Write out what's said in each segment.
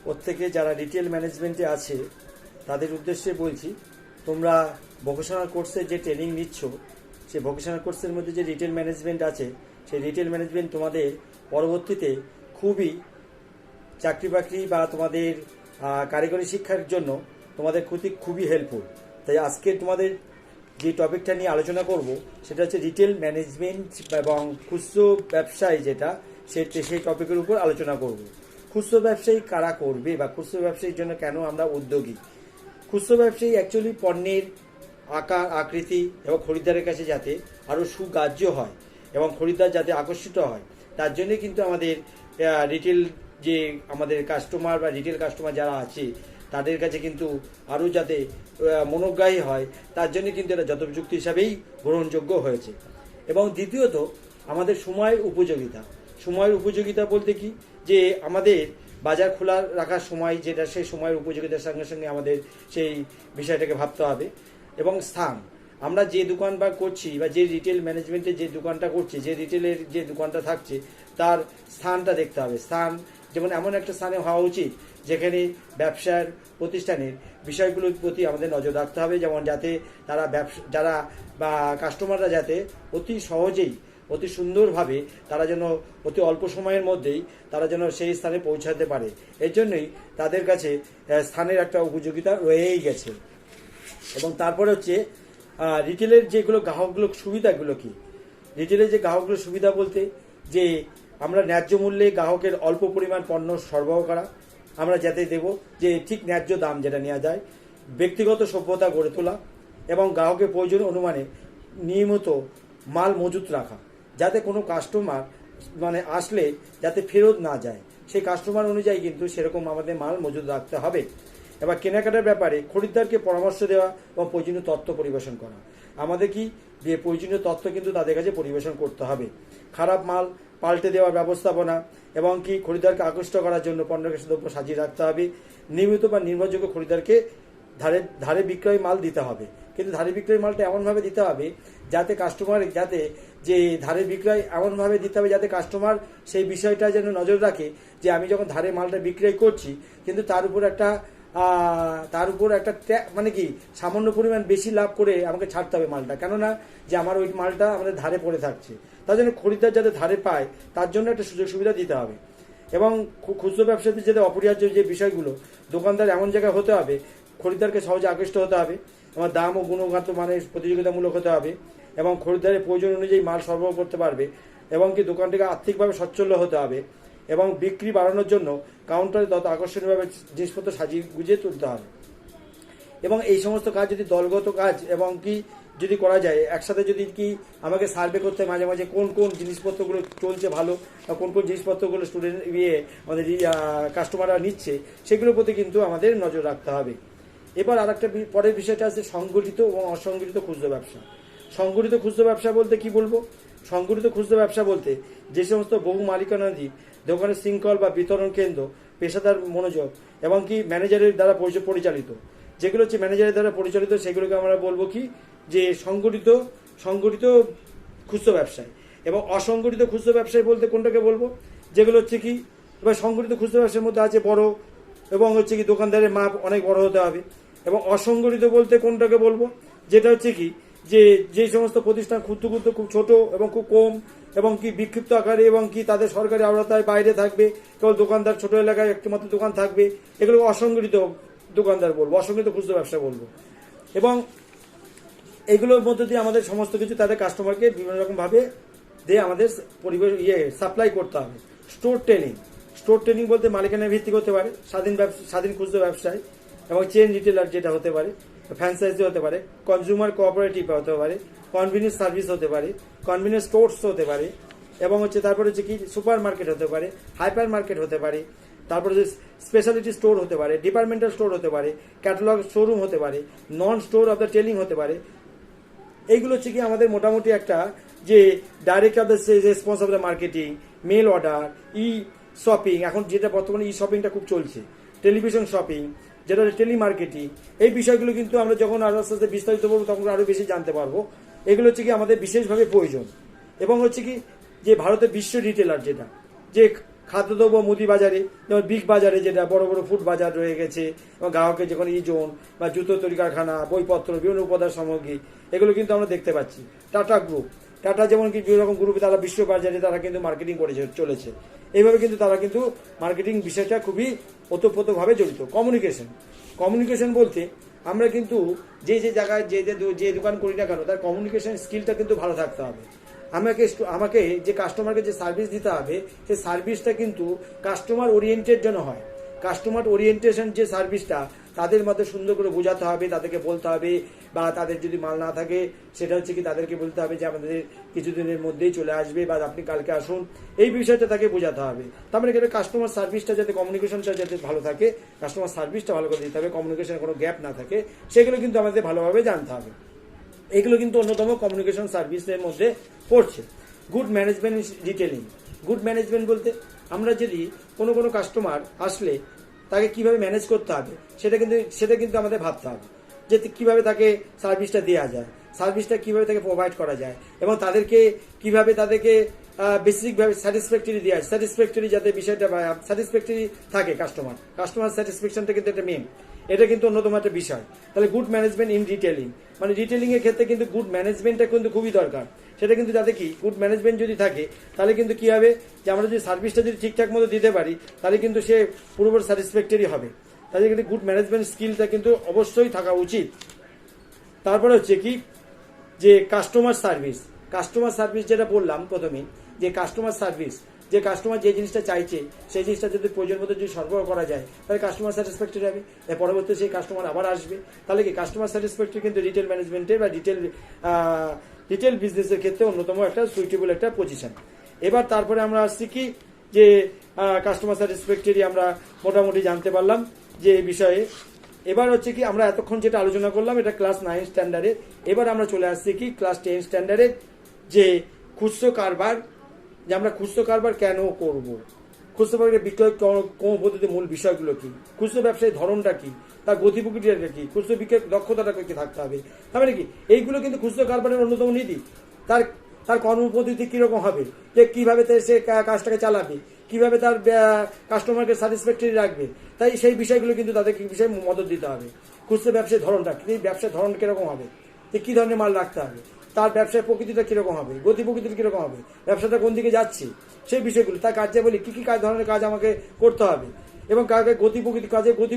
প্রত্যেকে যারা রিটেল ম্যানেজমেন্টে আছে তাদের উদ্দেশ্যে বলছি, তোমরা ভোকেশনাল কোর্সে যে ট্রেনিং নিচ্ছ, সেই ভোকেশনাল কোর্সের মধ্যে যে রিটেল ম্যানেজমেন্ট আছে, সেই রিটেল ম্যানেজমেন্ট তোমাদের পরবর্তীতে খুবই চাকরি বাকরি বা তোমাদের কারিগরি শিক্ষার জন্য তোমাদের খুবই হেল্পফুল। তাই আজকে তোমাদের যে টপিকটা নিয়ে আলোচনা করব সেটা হচ্ছে রিটেল ম্যানেজমেন্ট এবং খুচরো ব্যবসায়, যেটা সেই টপিকের উপর আলোচনা করব। খুচরো ব্যবসায়ী কারা করবে বা খুচরো ব্যবসায়ীর জন্য কেন আমরা উদ্যোগী। খুচরো ব্যবসায়ী অ্যাকচুয়ালি পণ্যের আকার আকৃতি এবং খরিদ্দারের কাছে যাতে আরও সুগ্রাহ্য হয় এবং খরিদ্দার যাতে আকর্ষিত হয়, তার জন্যে কিন্তু আমাদের রিটেল যে আমাদের কাস্টমার বা রিটেল কাস্টমার যারা আছে তাদের কাছে কিন্তু আরও যাতে মনোগ্রাহী হয়, তার জন্য কিন্তু এটা যথোপযুক্ত হিসাবেই গ্রহণযোগ্য হয়েছে। এবং দ্বিতীয়ত আমাদের সময়ের উপযোগিতা বলতে কি, যে আমাদের বাজার খোলা রাখার সময় যেটা, সেই সময়ের উপযোগিতার সঙ্গে সঙ্গে আমাদের সেই বিষয়টাকে ভাবতে হবে। এবং স্থান, আমরা যে দোকান বা করছি বা যে রিটেল ম্যানেজমেন্টে যে দোকানটা করছি, যে রিটেলের যে দোকানটা থাকছে তার স্থানটা দেখতে হবে। স্থান যেমন এমন একটা স্থানে হওয়া উচিত যেখানে ব্যবসার প্রতিষ্ঠানের বিষয়গুলোর প্রতি আমাদের নজর রাখতে হবে, যেমন যাতে যারা বা কাস্টমাররা যাতে অতি সহজেই অতি সুন্দরভাবে তারা যেন অতি অল্প সময়ের মধ্যেই তারা যেন সেই স্থানে পৌঁছাতে পারে। এর জন্যই তাদের কাছে স্থানের একটা উপযোগিতা রয়েই গেছে। এবং তারপরে হচ্ছে রিটেলের যেগুলো গ্রাহকগুলো সুবিধাগুলো কি। রিটেলের যে গ্রাহকগুলো সুবিধা বলতে, যে আমরা ন্যায্য মূল্যে গ্রাহকের অল্প পরিমাণ পণ্য সরবরাহ করা, আমরা যাতে দেব যে ঠিক ন্যায্য দাম যেটা নেওয়া যায়, ব্যক্তিগত সভ্যতা গড়ে তোলা এবং গ্রাহকের প্রয়োজন অনুমানে নিয়মিত মাল মজুত রাখা, যাতে কোনো কাস্টমার আসলে যাতে ফেরত না যায়, সেই কাস্টমার অনুযায়ী কিন্তু সেরকম আমাদের মাল মজুত রাখতে হবে। এবার কেনাকাটার ব্যাপারে খরিদ্দারকে পরামর্শ দেওয়া এবং প্রয়োজনীয় তথ্য পরিবেশন করা, আমাদের কি যে প্রয়োজনীয় তথ্য কিন্তু তাদের কাছে পরিবেশন করতে হবে। খারাপ মাল পাল্টে দেওয়ার ব্যবস্থাপনা এবং কি খরিদ্দারকে আকৃষ্ট করার জন্য পণ্যকে দ্রব্য সাজিয়ে রাখতে হবে। নিয়মিত বা নির্ভরযোগ্য খরিদ্দারকে ধারে বিক্রয় মাল দিতে হবে, কিন্তু ধারে বিক্রয় মালটা এমনভাবে দিতে হবে যাতে কাস্টমার যে ধারে বিক্রয় এমনভাবে দিতে হবে যাতে কাস্টমার সেই বিষয়টা যেন নজর রাখে যে আমি যখন ধারে মালটা বিক্রয় করছি, কিন্তু তার উপর একটা কি সামান্য পরিমাণ বেশি লাভ করে আমাকে ছাড়তে হবে মালটা, কেননা যে আমার ওই মালটা আমাদের ধারে পড়ে থাকছে, তার জন্য খরিদ্দার যাতে ধারে পায় তার জন্য একটা সুযোগ সুবিধা দিতে হবে। এবং খুচরো ব্যবসাতে যাতে অপরিহার্য যে বিষয়গুলো, দোকানদার এমন জায়গায় হতে হবে খরিদ্দারকে সহজে আকৃষ্ট হতে হবে, এবং দাম ও গুণগত মানের প্রতিযোগিতামূলক হতে হবে, এবং খরিদ্দারের প্রয়োজন অনুযায়ী মাল সরবরাহ করতে পারবে, এবং কি দোকানটিকে আর্থিকভাবে সচ্ছল হতে হবে, এবং বিক্রি বাড়ানোর জন্য কাউন্টারে তত আকর্ষণীয়ভাবে জিনিসপত্র সাজিয়ে গুজিয়ে তুলতে হবে। এবং এই সমস্ত কাজ যদি দলগত কাজ এবং কি যদি করা যায়, একসাথে যদি কি আমাকে সার্ভে করতে মাঝে মাঝে কোন কোন জিনিসপত্রগুলো চলছে ভালো বা কোন কোন জিনিসপত্রগুলো স্টুডেন্ট আমাদের কাস্টমাররা নিচ্ছে, সেগুলোর প্রতি কিন্তু আমাদের নজর রাখতে হবে। এবার আর একটা পরের বিষয়টা আছে সংগঠিত এবং অসংগঠিত খুচরো ব্যবসা। সংগঠিত খুচরো ব্যবসা বলতে কি বলবো? সংগঠিত খুচরো ব্যবসা বলতে যে সমস্ত বহু মালিকানাধীন দোকানের শৃঙ্খল বা বিতরণ কেন্দ্র, পেশাদার মনোযোগ এবং কি ম্যানেজারের দ্বারা পরিচালিত, যেগুলো হচ্ছে ম্যানেজারের দ্বারা পরিচালিত, সেগুলোকে আমরা বলবো কি যে সংগঠিত খুচরো ব্যবসায়। এবং অসংগঠিত খুচরো ব্যবসায় বলতে কোনটাকে বলবো? যেগুলো হচ্ছে কি, এবার সংগঠিত খুচরো ব্যবসার মধ্যে আছে বড় এবং হচ্ছে কি দোকানদারের মাপ অনেক বড় হতে হবে। এবং অসংগঠিত বলতে কোনটাকে বলবো? যেটা হচ্ছে কি যে সমস্ত প্রতিষ্ঠান ক্ষুদ্র খুব ছোট এবং খুব কম এবং কি বিক্ষিপ্ত আকারে এবং কি তাদের সরকারি আওতায় বাইরে থাকবে, কেবল দোকানদার ছোট এলাকায় একটি মাত্র দোকান থাকবে, এগুলো অসংগঠিত দোকানদার বলবো, অসংগঠিত খুচরো ব্যবসা বলবো। এবং এগুলোর মধ্যে দিয়ে আমাদের সমস্ত কিছু তাদের কাস্টমারকে বিভিন্ন রকমভাবে দিয়ে আমাদের পরিবেশ সাপ্লাই করতে হবে। স্টোর ট্রেনিং বলতে মালিকানা ভিত্তিক হতে পারে, স্বাধীন খুচরো ব্যবসায় এবং চেন রিটেলার যেটা হতে পারে, ফ্র্যাঞ্চাইজি হতে পারে, কনজিউমার কোঅপারেটিভ হতে পারে, কনভিনিয়েন্স সার্ভিস হতে পারে, কনভিনিয়েন্স স্টোর্স হতে পারে, এবং তারপরে হচ্ছে কি সুপার মার্কেট হতে পারে, হাইপার মার্কেট হতে পারে, তারপরে স্পেশালিটি স্টোর হতে পারে, ডিপার্টমেন্টাল স্টোর হতে পারে, ক্যাটালগ শোরুম হতে পারে, non store of the telling হতে পারে। এইগুলো হচ্ছে কি আমাদের মোটামুটি একটা যে direct of the response of the marketing, mail order, shopping, এখন যেটা বর্তমানে শপিংটা খুব চলছে, টেলিভিশন শপিং, যেটা টেলিমার্কেটিং, এই বিষয়গুলো কিন্তু আমরা যখন আরো আস্তে আস্তে বিস্তারিত করবো তখন আরো বেশি জানতে পারবো। এগুলো হচ্ছে কি আমাদের বিশেষভাবে প্রয়োজন। এবং হচ্ছে কি যে ভারতের বিশ্ব রিটেলার যেটা, যে খাদ্যদ্রব্য মুদি বাজারে, যেমন বিগ বাজারে যেটা বড় বড় ফুড বাজার রয়ে গেছে, এবং গ্রাহকের যখন ইজোন বা জুতো তৈরি কারখানা, বইপত্র, বিভিন্ন উপাদান সামগ্রী, এগুলো কিন্তু আমরা দেখতে পাচ্ছি। টাটা গ্রুপ, টাটা যেমন কি বিভিন্ন রকম গ্রুপে তারা বিশ্ব বাজারে তারা কিন্তু মার্কেটিং করে চলেছে। এইভাবে কিন্তু তারা কিন্তু মার্কেটিং বিষয়টা খুবই ওতপ্রোতভাবে জড়িত। কমিউনিকেশন বলতে আমরা কিন্তু যে জায়গায় যে দোকান করি না কেন, তার কমিউনিকেশন স্কিলটা কিন্তু ভালো থাকতে হবে। আমাকে যে কাস্টমারকে যে সার্ভিস দিতে হবে, সেই সার্ভিসটা কিন্তু কাস্টমার ওরিয়েন্টেড যেন হয়। কাস্টমার ওরিয়েন্টেশন যে সার্ভিসটা, তাদের মধ্যে সুন্দর করে বোঝাতে হবে, তাদেরকে বলতে হবে, বা তাদের যদি মাল না থাকে সেটা হচ্ছে কি তাদেরকে বলতে হবে যে আমাদের কিছুদিনের মধ্যেই চলে আসবে, বা আপনি কালকে আসুন, এই বিষয়টা তাকে বোঝাতে হবে। তার মানে কাস্টমার সার্ভিসটা যাতে, কমিউনিকেশনটা যাতে ভালো থাকে, কাস্টমার সার্ভিসটা ভালো করে দিতে হবে, কমিউনিকেশনে কোনো গ্যাপ না থাকে, সেগুলো কিন্তু আমাদের ভালোভাবে জানতে হবে। এগুলো কিন্তু অন্যতম কমিউনিকেশন সার্ভিসের মধ্যে পড়ছে। Good management detailing. Good management বলতে আমরা যদি কোনো কাস্টমার আসলে তাকে কিভাবে ম্যানেজ করতে হবে, সেটা কিন্তু আমাদের ভাবতে হবে, যে কিভাবে তাকে সার্ভিসটা দেওয়া যায়, সার্ভিসটা কিভাবে তাকে প্রোভাইড করা যায়, এবং তাদেরকে বেসিকভাবে স্যাটিসফ্যাক্টরি দেওয়া যায়, স্যাটিসফ্যাক্টরি যাতে বিষয়টা স্যাটিসফ্যাক্টরি থাকে। কাস্টমার স্যাটিসফ্যাকশনটা কিন্তু একটা মেন, এটা কিন্তু অন্যতম একটা বিষয়। তাহলে গুড ম্যানেজমেন্ট ইন রিটেলিং, মানে রিটেলিং এর ক্ষেত্রে কিন্তু গুড ম্যানেজমেন্টটা কিন্তু খুবই দরকার। সেটা কিন্তু যাতে কি গুড ম্যানেজমেন্ট যদি থাকে, তাহলে কিন্তু কি হবে, যে আমরা যদি সার্ভিসটা যদি ঠিকঠাক মতো দিতে পারি, তাহলে কিন্তু সে পুরোপুরি স্যাটিসফ্যাক্টরি হবে। তাহলে কিন্তু গুড ম্যানেজমেন্ট স্কিলটা কিন্তু অবশ্যই থাকা উচিত। তারপরে হচ্ছে কি, যে কাস্টমার সার্ভিস যেটা বললাম প্রথমে, যে কাস্টমার সার্ভিস, যে কাস্টমার যে জিনিসটা চাইছে সেই জিনিসটা যদি প্রয়োজন মতো যদি সরবরাহ করা যায়, তাহলে কাস্টমার স্যাটিসফ্যাক্টরি হবে, এর পরবর্তীতে সেই কাস্টমার আবার আসবে। তাহলে কি কাস্টমার স্যাটিসফ্যাক্টরি কিন্তু রিটেল ম্যানেজমেন্টের বা রিটেল বিজনেসের ক্ষেত্রে অন্যতম একটা সুইটেবল একটা পজিশন। এবার তারপরে আমরা আসছি কি, যে কাস্টমার স্যাটিসফ্যাক্টরি আমরা মোটামুটি জানতে পারলাম যে এই বিষয়ে। এবার হচ্ছে কি, আমরা এতক্ষণ যেটা আলোচনা করলাম এটা ক্লাস 9 স্ট্যান্ডার্ডে। এবার আমরা চলে আসছি কি ক্লাস 10 স্ট্যান্ডার্ডে, যে খুচরো কারবার, যে আমরা খুচরো কারবার কেন করব, খুচরো ব্যবসায় বিক্রয় কোন পদ্ধতির মূল বিষয়গুলো কি, খুচরো ব্যবসায়ী ধরনটা কি, তার গতি প্রকৃতিটা কি, খুচরো বিক্রয় দক্ষতাটা কি থাকতে হবে, তারপরে কি এইগুলো কিন্তু খুচরো কারবারের অন্যতম নীতি। তার কর্মপদ্ধতি কিরকম হবে, যে কিভাবে সে কাজটাকে চালাবে, কিভাবে তার কাস্টমারকে স্যাটিসফ্যাক্টরি রাখবে, তাই সেই বিষয়গুলো কিন্তু তাদেরকে বিষয়ে মদত দিতে হবে। খুচরো ব্যবসায়ী ধরনটা, ব্যবসার ধরন কিরকম হবে, যে কি ধরনের মাল রাখতে হবে, তার ব্যবসার প্রকৃতিটা কিরকম হবে, গতি প্রকৃতিটা কিরকম হবে, ব্যবসাটা কোন দিকে যাচ্ছে, সেই বিষয়গুলো, তার কার্যাবলী কি ধরনের কাজ আমাকে করতে হবে, এবং কাজের গতি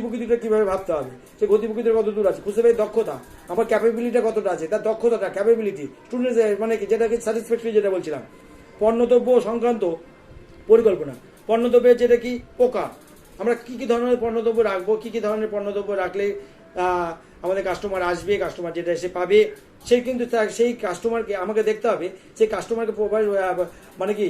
প্রকৃতিটা কিভাবে ভাবতে হবে, সে গতি প্রকৃতির কত দূর আছে, খুচরো দক্ষতা, আমার ক্যাপাবিলিটিটা কতটা আছে, তার দক্ষতাটা ক্যাপাবিলিটি, স্টুডেন্টস মানে কি যেটাকে স্যাটিসফ্যাক্টরি যেটা বলছিলাম। পণ্যদ্রব্য সংক্রান্ত পরিকল্পনা, পণ্যদ্রব্যের যেটা কি প্রকার, আমরা কি ধরনের পণ্যদ্রব্য রাখবো, কি ধরনের পণ্যদ্রব্য রাখলে আমাদের কাস্টমার আসবে, কাস্টমার যেটা এসে পাবে, সেই কিন্তু সেই কাস্টমারকে আমাকে দেখতে হবে, সেই কাস্টমারকে মানে কি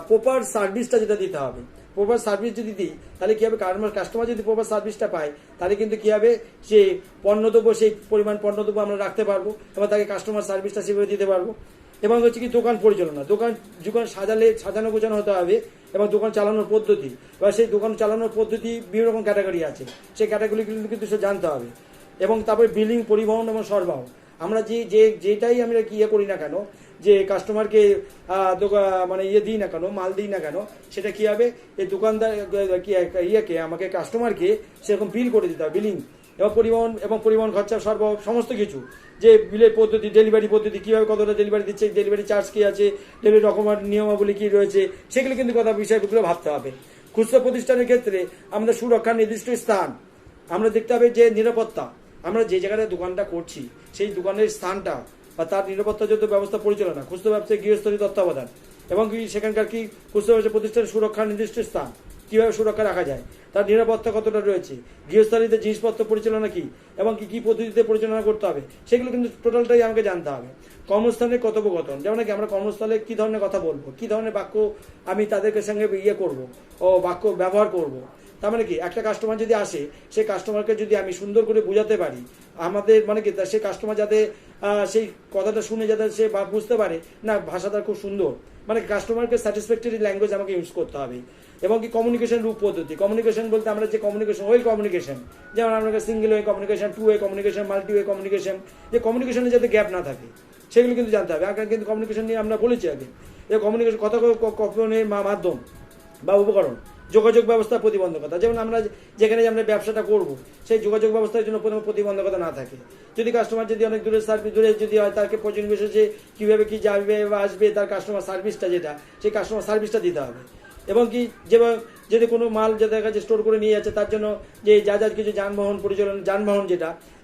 প্রপার সার্ভিসটা যেটা দিতে হবে। প্রপার সার্ভিস যদি দিই, তাহলে কি হবে, কাস্টমার যদি প্রপার সার্ভিসটা পায়, তাহলে কিন্তু কি হবে, সে পণ্যদ্রব্য, সেই পরিমাণ পণ্যদ্রব্য আমরা রাখতে পারবো, এবং তাকে কাস্টমার সার্ভিসটা সেভাবে দিতে পারবো। এবং হচ্ছে কি দোকান পরিচালনা, দোকান সাজানো গোছানো হতে হবে, এবং দোকান চালানোর পদ্ধতি, বা সেই দোকান চালানোর পদ্ধতি বিভিন্ন রকম ক্যাটাগরি আছে, সেই ক্যাটাগরিগুলো কিন্তু সে জানতে হবে। এবং তারপরে বিলিং, পরিবহন এবং সরবরাহ, আমরা যেটাই আমরা করি না কেন, যে কাস্টমারকে মানে দিই না কেন, মাল দিই না কেন, সেটা কি হবে, এই দোকানদার আমাকে কাস্টমারকে সেরকম বিল করে দিতে হবে, বিলিং এবং পরিবহন খরচা, সরবরাহ, সমস্ত কিছু, যে বিলের পদ্ধতি, ডেলিভারি পদ্ধতি, কিভাবে কতটা ডেলিভারি দিচ্ছে, ডেলিভারি চার্জ কি আছে, ডেলিভারি রকমের নিয়মাবলী কি রয়েছে, সেগুলো কিন্তু বিষয়গুলো ভাবতে হবে। খুচরো প্রতিষ্ঠানের ক্ষেত্রে আমাদের সুরক্ষার নির্দিষ্ট স্থান, আমরা দেখতে হবে যে নিরাপত্তা, আমরা যে জায়গায় দোকানটা করছি সেই দোকানের স্থানটা বা তার নিরাপত্তাযুক্ত ব্যবস্থা পরিচালনা, খুচরো ব্যবসায় গৃহস্থলীর তত্ত্বাবধান, এবং সেখানকার কি খুচরো ব্যবসা প্রতিষ্ঠানের সুরক্ষার নির্দিষ্ট স্থান, কিভাবে সুরক্ষা রাখা যায়, তার নিরাপত্তা কতটা রয়েছে, গৃহস্থালীতে জিনিসপত্র পরিচালনা কি, এবং কি পদ্ধতিতে পরিচালনা করতে হবে, সেগুলো কিন্তু টোটালটাই আমাকে জানতে হবে। কর্মস্থানের কথোপকথন, যেমন কি আমরা কর্মস্থলে কি ধরনের কথা বলবো, কি ধরনের বাক্য আমি তাদেরকে সঙ্গে করবো, বাক্য ব্যবহার করব। তার মানে কি একটা কাস্টমার যদি আসে, সেই কাস্টমারকে যদি আমি সুন্দর করে বোঝাতে পারি, আমাদের মানে কি সেই কাস্টমার যাতে সেই কথাটা শুনে যাতে সে বুঝতে পারে, না ভাষাটা খুব সুন্দর, মানে কাস্টমারকে স্যাটিসফ্যাক্টরি ল্যাঙ্গুয়েজ আমাকে ইউজ করতে হবে। এবং কি কমিউনিকেশন রূপ পদ্ধতি, কমিউনিকেশন বলতে আমরা যে কমিউনিকেশন, ওয়েল কমিউনিকেশন, যেমন আপনাকে single way communication, two way communication, multi way communication, যে কমিউনিকেশনে যাতে গ্যাপ না থাকে সেগুলো কিন্তু জানতে হবে। আগে কিন্তু কমিউনিকেশন নিয়ে আমরা বলেছি আগে, যে কমিউনিকেশন কথা কখনের মাধ্যম, বা উপকরণ, যোগাযোগ ব্যবস্থা প্রতিবন্ধকতা, যেমন আমরা যেখানে আমরা ব্যবসাটা করব সেই যোগাযোগ ব্যবস্থার জন্য কোনো প্রতিবন্ধকতা না থাকে। যদি কাস্টমার যদি অনেক দূরে সার্ভিস দূরে যদি হয়, তাকে প্রয়োজন বিশেষে কীভাবে কি যাবে বা আসবে, তার কাস্টমার সার্ভিসটা যেটা, সেই কাস্টমার সার্ভিসটা দিতে হবে। এবং কি যেমন যদি কোনো মাল যাদের কাছে স্টোর করে নিয়ে যাচ্ছে, তার জন্য যে যা যা কিছু যানবাহন পরিচালনা,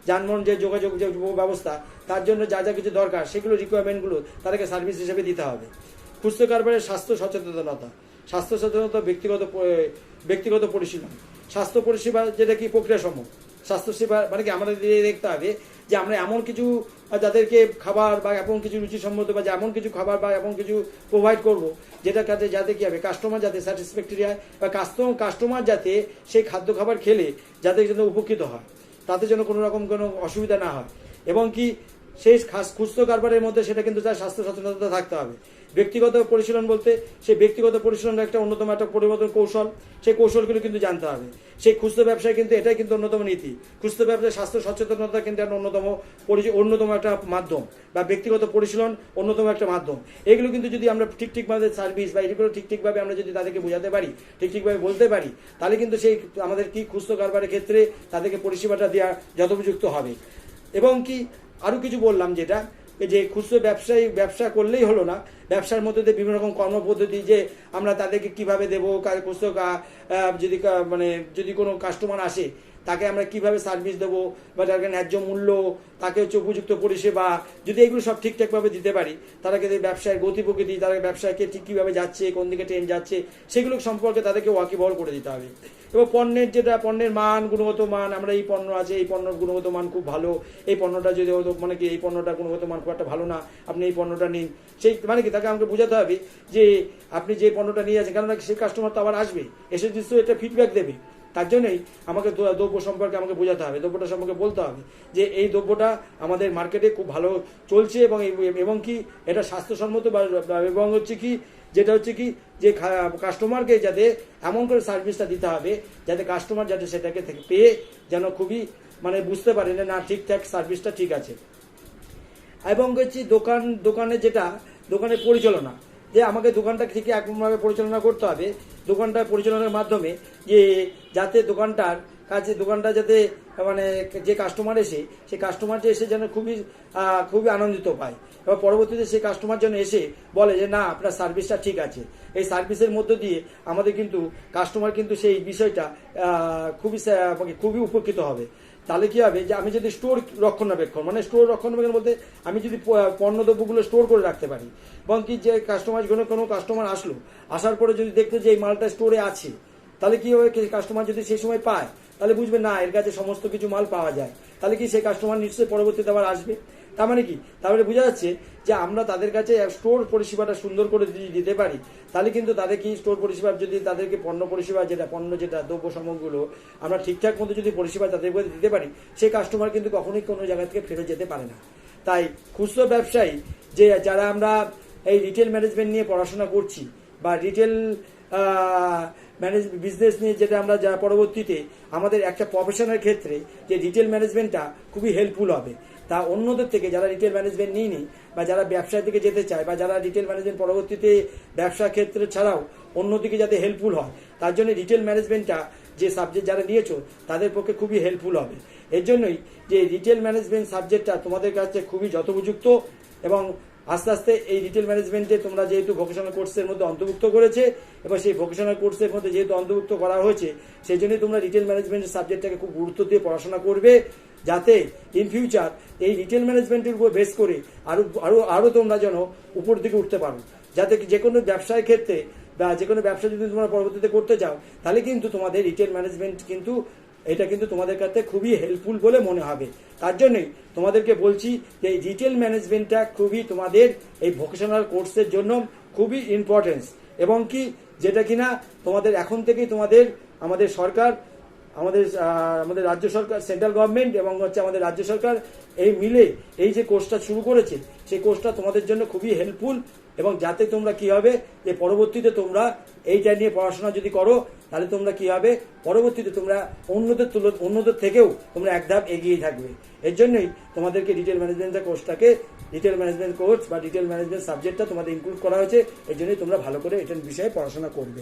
যানবাহন যে যোগাযোগ যে ব্যবস্থা, তার জন্য যা যা কিছু দরকার সেগুলো রিকোয়ারমেন্টগুলো তাদেরকে সার্ভিস হিসেবে দিতে হবে। খুচরো কারবারের স্বাস্থ্য সচেতনতা, স্বাস্থ্য সচেতনতা, ব্যক্তিগত পরিষেবা, স্বাস্থ্য পরিষেবা যেটা কি প্রক্রিয়াসমূহ, স্বাস্থ্যসেবা মানে কি আমাদের দেখতে হবে যে আমরা এমন কিছু যাদেরকে খাবার বা এমন কিছু রুচিসম্মত বা এমন কিছু খাবার বা এমন কিছু প্রোভাইড করব যেটা যাতে কি হবে কাস্টমার যাতে স্যাটিসফ্যাক্টরি হয় বা কাস্টমার যাতে সেই খাদ্য খাবার খেলে যাতে যেন উপকৃত হয়, তাতে যেন কোনো রকম কোনো অসুবিধা না হয়। এবং কি সেই খুচরো কারবারের মধ্যে সেটা কিন্তু তার স্বাস্থ্য সচেতনতা থাকতে হবে। ব্যক্তিগত পরিশীলন বলতে সেই ব্যক্তিগত পরিশীলনের একটা অন্যতম একটা পরিবর্তন কৌশল, সেই কৌশলগুলো কিন্তু জানতে হবে। সেই খুচরো ব্যবসায় কিন্তু এটাই কিন্তু অন্যতম নীতি। খুচরো ব্যবসায় স্বাস্থ্য সচেতনতা কিন্তু একটা অন্যতম একটা মাধ্যম, বা ব্যক্তিগত পরিশীলন অন্যতম একটা মাধ্যম। এগুলো কিন্তু যদি আমরা ঠিকভাবে সার্ভিস বা এগুলো ঠিকভাবে আমরা যদি তাদেরকে বোঝাতে পারি, ঠিকভাবে বলতে পারি, তাহলে কিন্তু সেই আমাদের কি খুচরো কারবারের ক্ষেত্রে তাদেরকে পরিষেবাটা দেওয়া যথোপযুক্ত হবে। এবং কি আরও কিছু বললাম যেটা যে খুচরো ব্যবসা করলেই হলো না, ব্যবসার মধ্যে দিয়ে বিভিন্ন রকম কর্মপদ্ধতি, যে আমরা তাদেরকে কিভাবে দেবো, খুচরো যদি কোনো কাস্টমার আসে তাকে আমরা কিভাবে সার্ভিস দেবো, বা তাকে ন্যায্য মূল্য, তাকে হচ্ছে উপযুক্ত পরিষেবা, যদি এগুলো সব ঠিকঠাকভাবে দিতে পারি, তাদেরকে ব্যবসায় গতি প্রকৃতি, তাদের ব্যবসাকে ঠিক কীভাবে যাচ্ছে, কোন দিকে ট্রেন যাচ্ছে, সেগুলো সম্পর্কে তাদেরকে ওয়াকিবহল করে দিতে হবে। এবং পণ্যের মান, গুণগত মান, আমরা এই পণ্য আছে, এই পণ্যের গুণগত মান খুব ভালো, এই পণ্যটা যদি মানে কি এই পণ্যটা গুণগত মান খুব একটা ভালো না, আপনি এই পণ্যটা নিন, সেই মানে কি তাকে আমাকে বোঝাতে হবে যে আপনি যে পণ্যটা নিয়ে আছেন, কেননা সেই কাস্টমার তো আবার আসবে, এসে নিশ্চয়ই একটা ফিডব্যাক দেবে। তার জন্যই আমাকে দ্রব্য সম্পর্কে আমাকে বোঝাতে হবে, দ্রব্যটা সম্পর্কে বলতে হবে যে এই দ্রব্যটা আমাদের মার্কেটে খুব ভালো চলছে, এবং কি এটা স্বাস্থ্যসম্মত, এবং হচ্ছে কি যেটা হচ্ছে কি যে কাস্টমারকে যাতে এমন করে সার্ভিসটা দিতে হবে যাতে কাস্টমার যাতে সেটাকে থেকে পেয়ে যেন খুবই মানে বুঝতে পারে না ঠিকঠাক সার্ভিসটা ঠিক আছে। এবং হচ্ছে দোকানের পরিচালনা, যে আমাকে দোকানটা ঠিক একভাবে পরিচালনা করতে হবে, দোকানটা পরিচালনার মাধ্যমে যে যাতে দোকানটা যাতে মানে যে কাস্টমার এসে সেই কাস্টমার যে এসে যেন খুবই আনন্দিত পায়, এবার পরবর্তীতে সেই কাস্টমার যেন এসে বলে যে না আপনার সার্ভিসটা ঠিক আছে। এই সার্ভিসের মধ্য দিয়ে আমাদের কিন্তু কাস্টমার কিন্তু সেই বিষয়টা খুবই উপকৃত হবে। তাহলে কি হবে যে আমি যদি স্টোর রক্ষণাবেক্ষণ বলতে আমি যদি পণ্যদ্রব্যগুলো স্টোর করে রাখতে পারি, এবং কি যে কোনো কাস্টমার আসার পরে যদি দেখতে যে এই মালটা স্টোরে আছে, তাহলে কি হবে কাস্টমার যদি সেই সময় পায় তাহলে বুঝবে না এর কাছে সমস্ত কিছু মাল পাওয়া যায়, তাহলে কি সেই কাস্টমার নিশ্চয়ই পরবর্তীতে আবার আসবে। তার মানে কি, তারপরে বোঝা যাচ্ছে যে আমরা তাদের কাছে স্টোর পরিষেবাটা সুন্দর করে দিতে পারি, তাহলে কিন্তু তাদের কি স্টোর পরিষেবা যদি তাদেরকে পণ্য দ্রব্য সামগ্রীগুলো আমরা ঠিকঠাক মতো যদি পরিষেবা তাদেরকে দিতে পারি, সেই কাস্টমার কিন্তু কখনোই কোনো জায়গা থেকে ফেরত যেতে পারে না। তাই খুচরো ব্যবসায়ী যারা আমরা এই রিটেল ম্যানেজমেন্ট নিয়ে পড়াশোনা করছি, বা রিটেল বিজনেস নিয়ে যেটা আমরা পরবর্তীতে আমাদের একটা প্রফেশনের ক্ষেত্রে যে রিটেল ম্যানেজমেন্টটা খুবই হেল্পফুল হবে, তা অন্যদের থেকে যারা রিটেল ম্যানেজমেন্ট নিয়ে বা যারা ব্যবসার দিকে যেতে চায়, বা যারা রিটেল ম্যানেজমেন্ট পরবর্তীতে ব্যবসা ক্ষেত্রে ছাড়াও অন্যদিকে যাতে হেল্পফুল হয়, তার জন্য রিটেল ম্যানেজমেন্টটা যে সাবজেক্ট যারা নিয়েছো তাদের পক্ষে খুবই হেল্পফুল হবে। এর জন্যই যে রিটেল ম্যানেজমেন্ট সাবজেক্টটা তোমাদের কাছে খুবই যথোপযুক্ত, এবং আস্তে আস্তে এই রিটেল ম্যানেজমেন্টে তোমরা যেহেতু ভোকেশনাল কোর্সের মধ্যে অন্তর্ভুক্ত করেছে, এবং সেই ভোকেশনাল কোর্সের মধ্যে যেহেতু অন্তর্ভুক্ত করা হয়েছে, সেই জন্যই তোমরা রিটেল ম্যানেজমেন্টের সাবজেক্টটাকে খুব গুরুত্ব দিয়ে পড়াশোনা করবে, যাতে ইন ফিউচার এই রিটেল ম্যানেজমেন্টের উপর বেস করে আরও তোমরা যেন উপর দিকে উঠতে পারো, যাতে যে কোনো ব্যবসার ক্ষেত্রে বা যে কোনো ব্যবসা যদি তোমরা পরবর্তীতে করতে চাও, তাহলে কিন্তু তোমাদের রিটেল ম্যানেজমেন্ট কিন্তু তোমাদের কাছে খুবই হেল্পফুল বলে মনে হবে। তার জন্যই তোমাদেরকে বলছি যে এই রিটেল ম্যানেজমেন্টটা খুবই তোমাদের এই ভোকেশনাল কোর্সের জন্য খুবই ইম্পর্টেন্স, এবং কি যেটা কিনা তোমাদের এখন থেকেই আমাদের সরকার, আমাদের রাজ্য সরকার, সেন্ট্রাল গভর্নমেন্ট এবং আমাদের রাজ্য সরকার এই মিলে এই যে কোর্সটা শুরু করেছে, সেই কোর্সটা তোমাদের জন্য খুবই হেল্পফুল, এবং যাতে তোমরা কি হবে যে পরবর্তীতে এইটা নিয়ে পড়াশোনা যদি করো, তাহলে তোমরা কি হবে পরবর্তীতে তোমরা অন্যদের থেকেও তোমরা এক ধাপ এগিয়ে থাকবে। এর জন্যই তোমাদেরকে রিটেল ম্যানেজমেন্ট কোর্স বা রিটেল ম্যানেজমেন্ট সাবজেক্টটা তোমাদের ইনক্লুড করা হয়েছে, এর জন্যই তোমরা ভালো করে এটা বিষয়ে পড়াশোনা করবে।